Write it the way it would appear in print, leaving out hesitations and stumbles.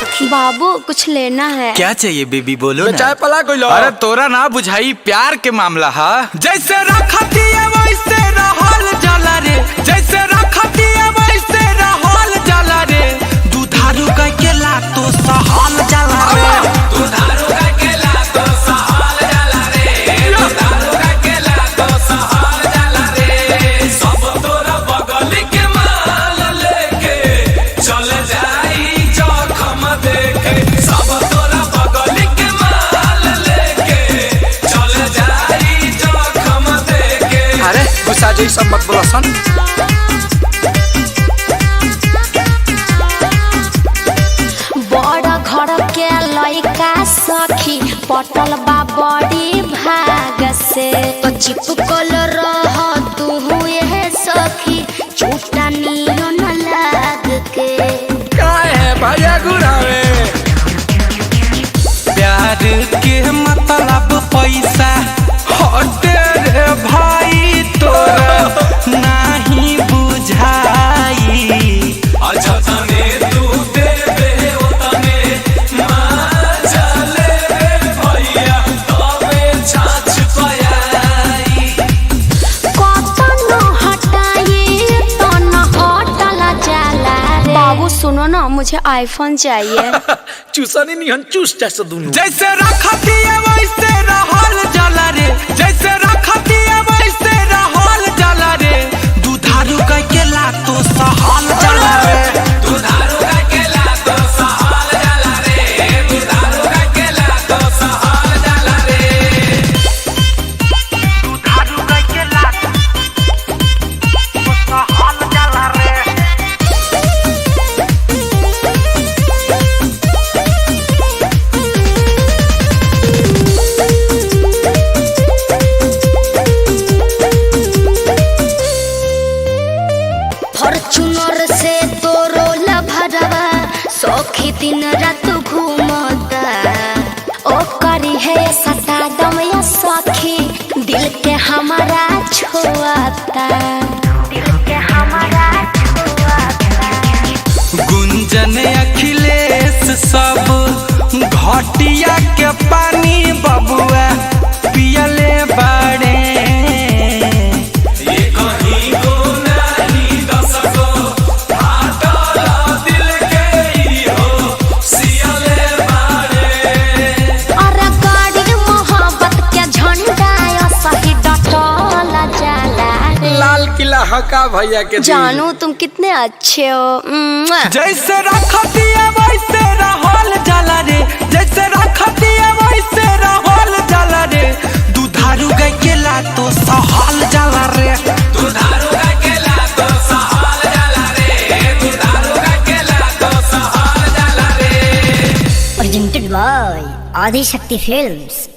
सखी। बाबू कुछ लेना है। क्या चाहिए बेबी बोलो ना। चाय पला कोई लो। अरे तोरा ना बुझाई प्यार के मामला है। जैसे रखती है वैसे रहल जाला रे, जैसे रखती है वैसे रहल जाला रे। दुधारू गाय के लातो सहल जाला रे, दुधारू गाय के लातो सहल जाला रे, दुधारू गाय के लातो सहल जाला रे। सब तोरा बगल के माल लेके चल जाई जखम देके, सब तोरा बगल के माल लेके चल जाई जखम देके। अरे गुस्सा जी सब मत बोला सन। बड़ा घर के लइका सखी पटल बा बड़ी भाग से, तो चिपकल रह तू हुए सखी चूटा नियो न लाग के। काय है भैया गुड़ावे। प्यार के मतलब पैसा हटे रे भाई तोरा नहीं बुझाई। अच्छा तने तू देबे ओतने मजा ले रे भैया तबे छाछ पयाई। कतनो हटाई तो न हटल जाला रे। बाबू सुनो ना, मुझे आईफोन चाहिए। चूसनी निहन चूस जैसे दुनू। जैसे रखती है वैसे रहल जाला रे, जैसे रखती है वैसे रहल जाला रे। दुधारू गाय के लातो सहल जाला रे, दुधारू गाय के लातो सहल जाला रे, दुधारू गाय के लातो सहल जाला रे। दुधारू गाय के लातो सहल जाला रे। फॉर्च्यूनर से तो रोल भरवा सौखी दिन रात घूमता। ओ करी है सता दम या सखी दिल के हमारा छुआता, दिल के हमारा छुआता। गुंजन अखिलेश सब घटिया के पानी बबुआ पियले बाड़े। ये कहीं को नहीं दसको फाटल दिल के ही हो सियले बाड़े। अरे गाड़ी मोहब्बत के झंडा या सही डटल जाला रे। लाल किला हका भैया के दिल। जानू तुम कितने अच्छे हो। जैसे रखती है वैसे रहल जाला रे, जैसे रखती है वैसे रहल जाला रे। दुधारू गाय के लातो सहल जाला रे, दुधारू गाय के लातो सहल जाला रे, दुधारू गाय के लातो सहल जाला रे। presented by Adi Shakti Films.